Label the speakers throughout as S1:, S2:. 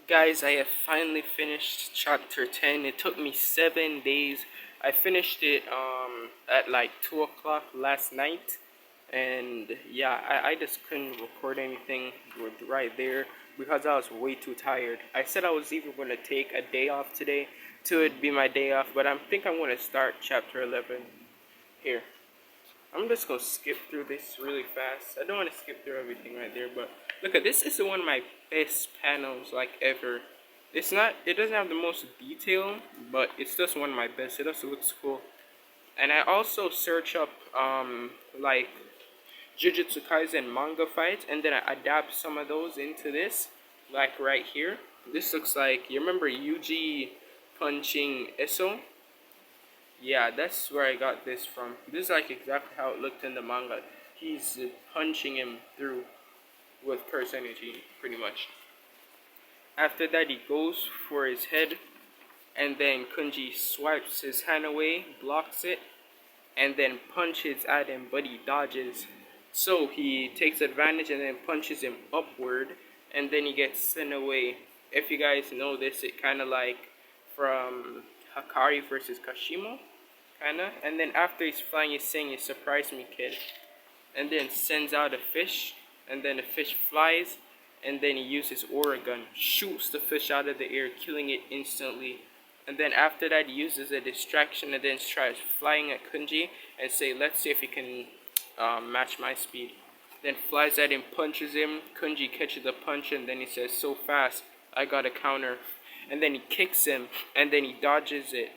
S1: Guys, I have finally finished chapter 10. It took me 7 days. I finished it at like 2 o'clock last night. And yeah, I just couldn't record anything right there because I was way too tired. I said I was even going to take a day off today to it be my day off, but I think I'm going to start chapter 11 here. I'm just gonna skip through this really fast. I don't want to skip through everything right there, but look at this. Is one of my best panels like ever. It's not. It doesn't have the most detail, but it's just one of my best. It just looks cool. And I also search up like Jujutsu Kaisen manga fights, and then I adapt some of those into this, like right here. This looks like you remember Yuji punching Eso. Yeah, that's where I got this from. This is like exactly how it looked in the manga. He's punching him through with curse energy, pretty much. After that, he goes for his head, and then Kunji swipes his hand away, blocks it, and then punches at him, but he dodges. So he takes advantage and then punches him upward, and then he gets sent away. If you guys know this, it kind of like from Hakari versus Kashimo, kinda. And then after he's flying, he's saying, "You surprised me, kid." And then sends out a fish, and then the fish flies, and then he uses aura gun, shoots the fish out of the air, killing it instantly. And then after that, he uses a distraction and then tries flying at Kunji and say, "Let's see if he can match my speed." Then flies at him, punches him. Kunji catches the punch, and then he says, "So fast, I got a counter." And then he kicks him, and then he dodges it,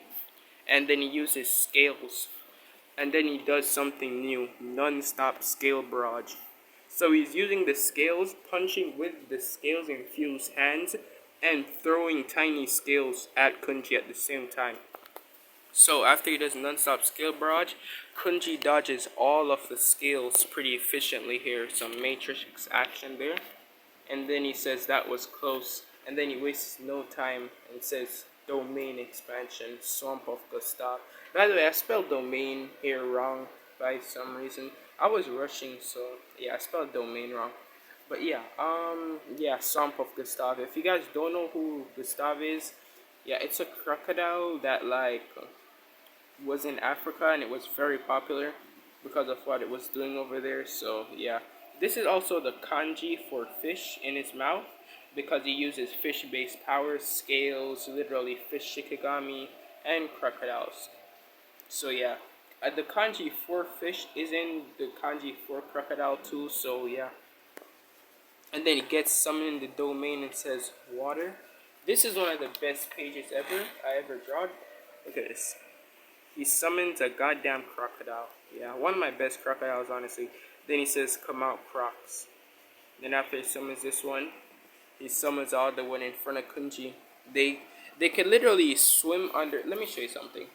S1: and then he uses scales, and then he does something new, non-stop scale barrage. So he's using the scales, punching with the scales infused hands, and throwing tiny scales at Kunji at the same time. So after he does non-stop scale barrage, Kunji dodges all of the scales pretty efficiently here. Some matrix action there. And then he says that was close. And then he wastes no time and says domain expansion, Swamp of Gustav. By the way, I spelled domain here wrong by some reason. I was rushing, so yeah, I spelled domain wrong. But yeah, Swamp of Gustav. If you guys don't know who Gustav is, yeah, it's a crocodile that like was in Africa and it was very popular because of what it was doing over there. So yeah, this is also the kanji for fish in his mouth because he uses fish-based powers, scales, literally fish shikigami, and crocodiles. So yeah, the kanji for fish is in the kanji for crocodile too. So yeah, and then he gets summoned in the domain and says water. This is one of the best pages I ever drawn. Look at this. He summons a goddamn crocodile. Yeah, one of my best crocodiles, honestly. Then he says, "Come out, crocs." Then after he summons this one, he summons all the one in front of Kunji. They can literally swim under. Let me show you something.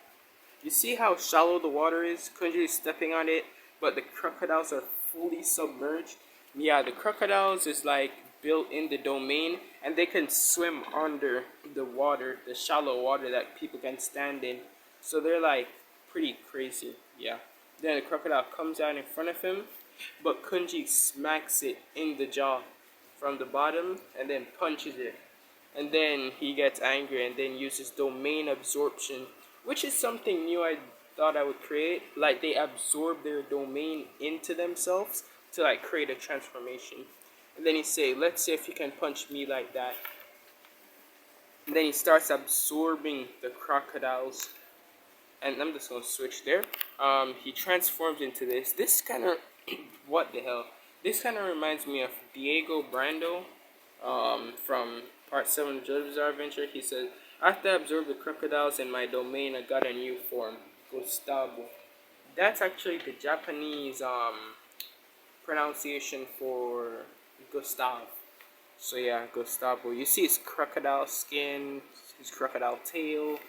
S1: You see how shallow the water is? Kunji is stepping on it, but the crocodiles are fully submerged. Yeah, the crocodiles is like built in the domain, and they can swim under the water, the shallow water that people can stand in. So they're like pretty crazy. Yeah. Then the crocodile comes down in front of him, but Kunji smacks it in the jaw from the bottom and then punches it. And then he gets angry and then uses domain absorption, which is something new I thought I would create. Like they absorb their domain into themselves to like create a transformation. And then he say, "Let's see if you can punch me like that." And then he starts absorbing the crocodiles. And I'm just gonna switch there. He transforms into this. This kind of what the hell? This kind of reminds me of Diego Brando from Part 7 of JoJo's Bizarre Adventure. He says, "After I absorbed the crocodiles in my domain, I got a new form, Gustavo." That's actually the Japanese pronunciation for Gustav. So yeah, Gustavo. You see his crocodile skin, his crocodile tail,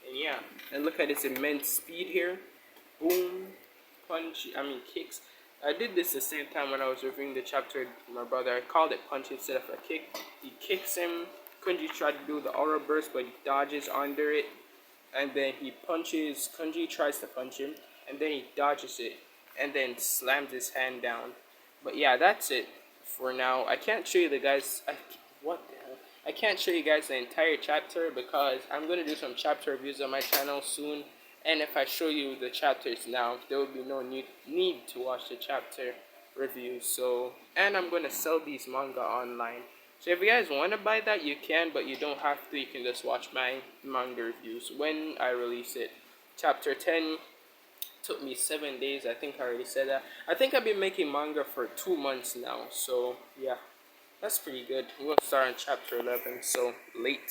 S1: and yeah. And look at his immense speed here. Boom, punch. I mean kicks. I did this the same time when I was reviewing the chapter with my brother. I called it punch instead of a kick. He kicks him. Kunji tried to do the aura burst, but he dodges under it. And then he punches. Kunji tries to punch him, and then he dodges it, and then slams his hand down. But yeah, that's it for now. I can't show you the guys. What the hell? I can't show you guys the entire chapter because I'm going to do some chapter reviews on my channel soon. And if I show you the chapters now, there will be no need to watch the chapter reviews. So, and I'm going to sell these manga online. So if you guys want to buy that, you can, but you don't have to. You can just watch my manga reviews when I release it. Chapter 10 took me 7 days. I think I already said that. I think I've been making manga for 2 months now. So, yeah. That's pretty good. We'll start on chapter 11, so late.